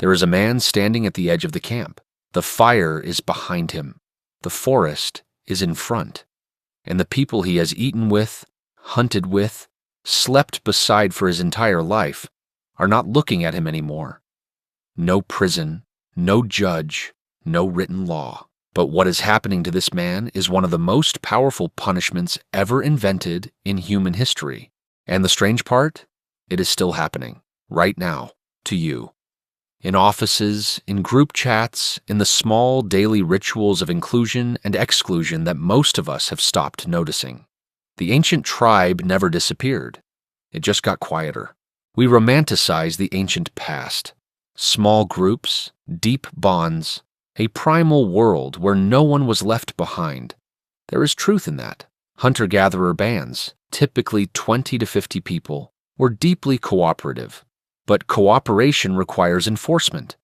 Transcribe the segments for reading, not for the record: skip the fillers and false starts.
There is a man standing at the edge of the camp. The fire is behind him. The forest is in front. And the people he has eaten with, hunted with, slept beside for his entire life are not looking at him anymore. No prison, no judge, no written law. But what is happening to this man is one of the most powerful punishments ever invented in human history. And the strange part? It is still happening, right now, to you. In offices, in group chats, in the small daily rituals of inclusion and exclusion that most of us have stopped noticing. The ancient tribe never disappeared. It just got quieter. We romanticize the ancient past. Small groups, deep bonds, a primal world where no one was left behind. There is truth in that. Hunter-gatherer bands, typically 20 to 50 people, were deeply cooperative. But cooperation requires enforcement,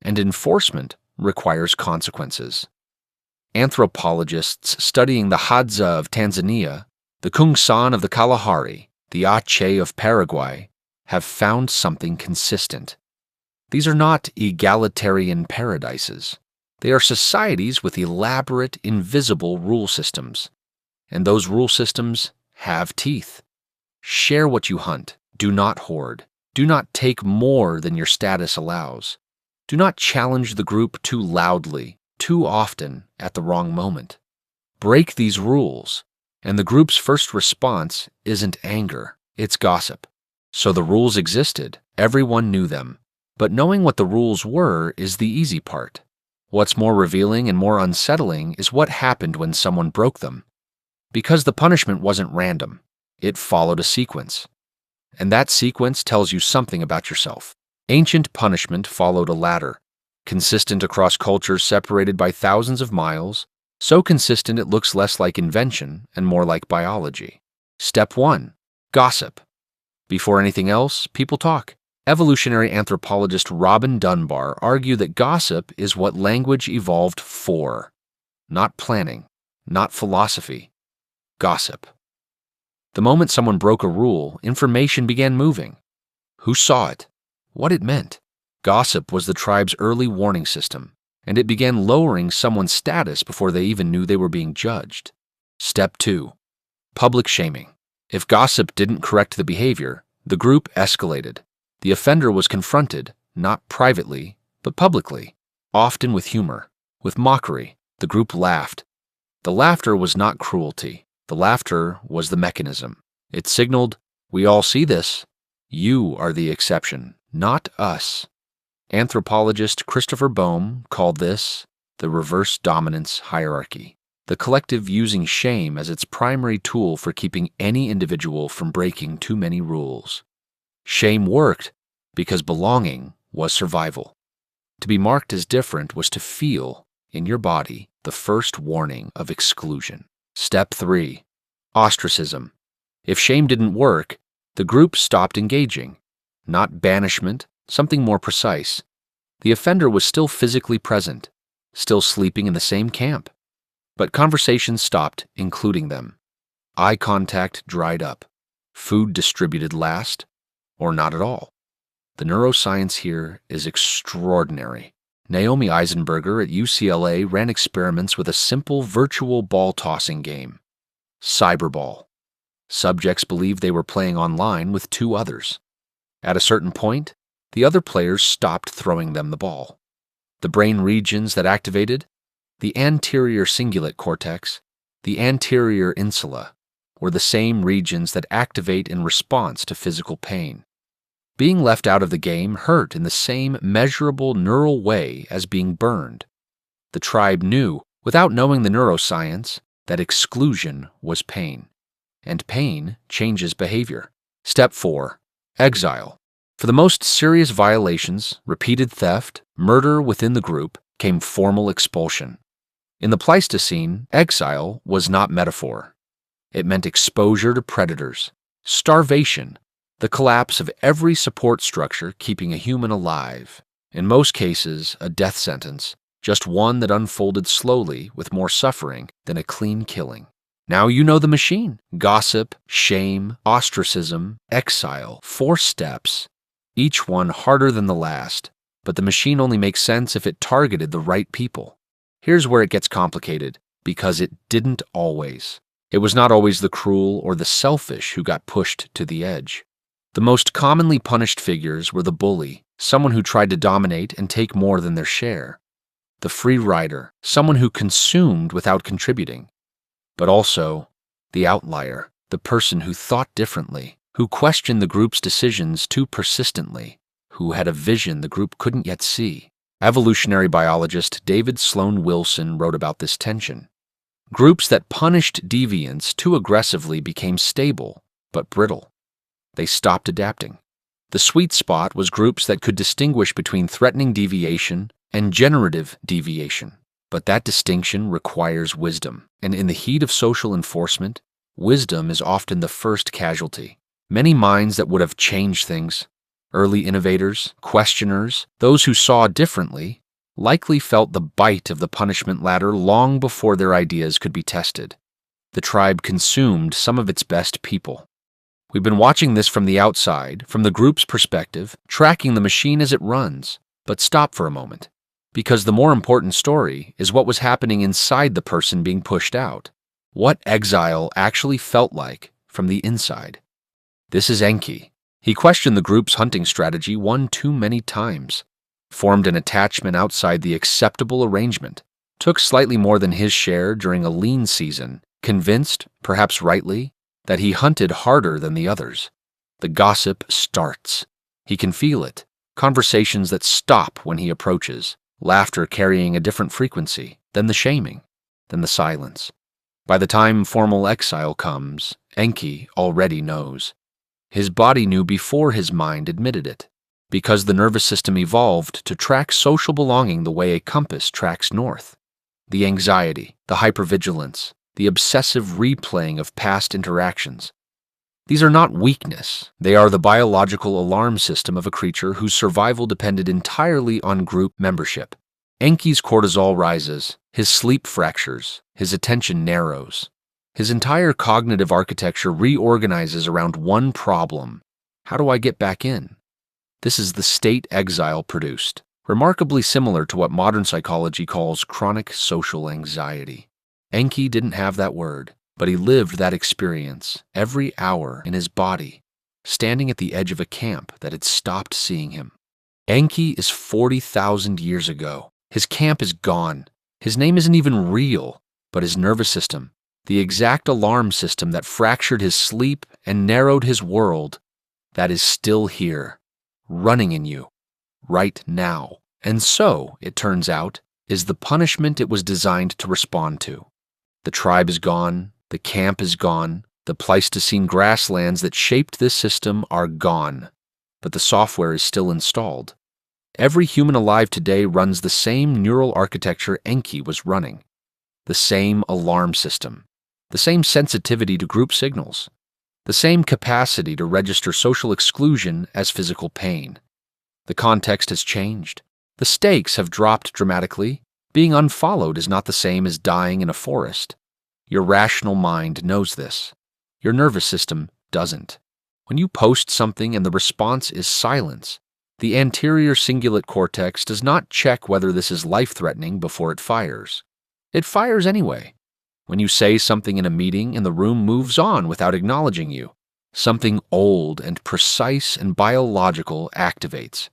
and enforcement requires consequences. Anthropologists studying the Hadza of Tanzania, the Kungsan of the Kalahari, the Aceh of Paraguay, have found something consistent. These are not egalitarian paradises. They are societies with elaborate, invisible rule systems. And those rule systems have teeth. Share what you hunt. Do not hoard. Do not take more than your status allows. Do not challenge the group too loudly, too often, at the wrong moment. Break these rules, and the group's first response isn't anger, it's gossip. So the rules existed, everyone knew them. But knowing what the rules were is the easy part. What's more revealing and more unsettling is what happened when someone broke them. Because the punishment wasn't random, it followed a sequence. And that sequence tells you something about yourself. Ancient punishment followed a ladder, consistent across cultures separated by thousands of miles, so consistent it looks less like invention and more like biology. Step 1. Gossip. Before anything else, people talk. Evolutionary anthropologist Robin Dunbar argued that gossip is what language evolved for. Not planning, not philosophy. Gossip. The moment someone broke a rule, information began moving. Who saw it? What it meant? Gossip was the tribe's early warning system, and it began lowering someone's status before they even knew they were being judged. Step 2. Public shaming. If gossip didn't correct the behavior, the group escalated. The offender was confronted, not privately, but publicly, often with humor, with mockery. The group laughed. The laughter was not cruelty. The laughter was the mechanism. It signaled, we all see this. You are the exception, not us. Anthropologist Christopher Boehm called this the reverse dominance hierarchy, the collective using shame as its primary tool for keeping any individual from breaking too many rules. Shame worked because belonging was survival. To be marked as different was to feel, in your body, the first warning of exclusion. Step 3. Ostracism. If shame didn't work, the group stopped engaging. Not banishment, something more precise. The offender was still physically present, still sleeping in the same camp. But conversations stopped, including them. Eye contact dried up. Food distributed last, or not at all. The neuroscience here is extraordinary. Naomi Eisenberger at UCLA ran experiments with a simple virtual ball-tossing game. Cyberball. Subjects believed they were playing online with 2 others. At a certain point, the other players stopped throwing them the ball. The brain regions that activated? The anterior cingulate cortex, the anterior insula, were the same regions that activate in response to physical pain. Being left out of the game hurt in the same measurable neural way as being burned. The tribe knew, without knowing the neuroscience, that exclusion was pain. And pain changes behavior. Step 4. Exile. For the most serious violations, repeated theft, murder within the group, came formal expulsion. In the Pleistocene, exile was not metaphor. It meant exposure to predators, starvation, the collapse of every support structure keeping a human alive. In most cases, a death sentence, just one that unfolded slowly with more suffering than a clean killing. Now you know the machine. Gossip, shame, ostracism, exile, 4 steps, each one harder than the last, but the machine only makes sense if it targeted the right people. Here's where it gets complicated, because it didn't always. It was not always the cruel or the selfish who got pushed to the edge. The most commonly punished figures were the bully, someone who tried to dominate and take more than their share; the free rider, someone who consumed without contributing; but also the outlier, the person who thought differently, who questioned the group's decisions too persistently, who had a vision the group couldn't yet see. Evolutionary biologist David Sloan Wilson wrote about this tension. Groups that punished deviance too aggressively became stable, but brittle. They stopped adapting. The sweet spot was groups that could distinguish between threatening deviation and generative deviation. But that distinction requires wisdom, and in the heat of social enforcement, wisdom is often the first casualty. Many minds that would have changed things, early innovators, questioners, those who saw differently, likely felt the bite of the punishment ladder long before their ideas could be tested. The tribe consumed some of its best people. We've been watching this from the outside, from the group's perspective, tracking the machine as it runs. But stop for a moment, because the more important story is what was happening inside the person being pushed out. What Exile actually felt like from the inside. This is Enki. He questioned the group's hunting strategy one too many times, formed an attachment outside the acceptable arrangement, took slightly more than his share during a lean season, convinced, perhaps rightly, that he hunted harder than the others. The gossip starts. He can feel it. Conversations that stop when he approaches. Laughter carrying a different frequency. Then the shaming. Then the silence. By the time formal exile comes, Enki already knows. His body knew before his mind admitted it, because the nervous system evolved to track social belonging the way a compass tracks north. The anxiety, the hypervigilance, the obsessive replaying of past interactions. These are not weakness. They are the biological alarm system of a creature whose survival depended entirely on group membership. Enki's cortisol rises, his sleep fractures, his attention narrows. His entire cognitive architecture reorganizes around one problem: how do I get back in? This is the state Exile produced, remarkably similar to what modern psychology calls chronic social anxiety. Enki didn't have that word, but he lived that experience every hour in his body, standing at the edge of a camp that had stopped seeing him. Enki is 40,000 years ago. His camp is gone. His name isn't even real, but his nervous system, the exact alarm system that fractured his sleep and narrowed his world, that is still here, running in you, right now. And so, it turns out, is the punishment it was designed to respond to. The tribe is gone, the camp is gone, the Pleistocene grasslands that shaped this system are gone, but the software is still installed. Every human alive today runs the same neural architecture Enki was running, the same alarm system, the same sensitivity to group signals, the same capacity to register social exclusion as physical pain. The context has changed. The stakes have dropped dramatically. Being unfollowed is not the same as dying in a forest. Your rational mind knows this. Your nervous system doesn't. When you post something and the response is silence, the anterior cingulate cortex does not check whether this is life-threatening before it fires. It fires anyway. When you say something in a meeting and the room moves on without acknowledging you, something old and precise and biological activates.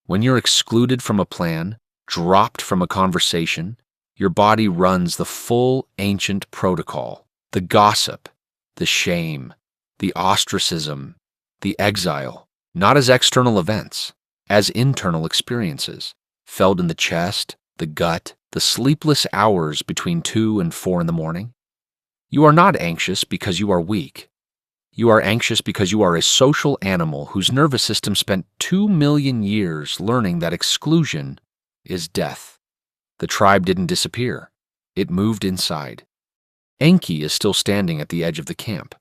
When you're excluded from a plan, dropped from a conversation, your body runs the full ancient protocol: the gossip, the shame, the ostracism, the exile, not as external events, as internal experiences, felt in the chest, the gut, the sleepless hours between 2 and 4 in the morning. You are not anxious because you are weak. You are anxious because you are a social animal whose nervous system spent 2 million years learning that exclusion is death. The tribe didn't disappear. It moved inside. Enki is still standing at the edge of the camp.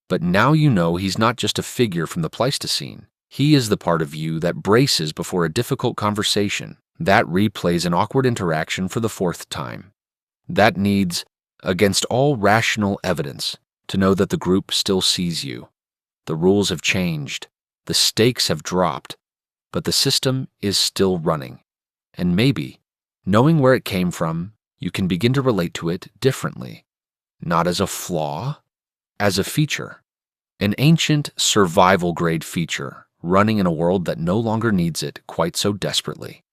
But now you know he's not just a figure from the Pleistocene. He is the part of you that braces before a difficult conversation, that replays an awkward interaction for the 4th time, that needs, against all rational evidence, to know that the group still sees you. The rules have changed. The stakes have dropped. but the system is still running. And maybe, knowing where it came from, you can begin to relate to it differently, not as a flaw, as a feature, an ancient survival-grade feature running in a world that no longer needs it quite so desperately.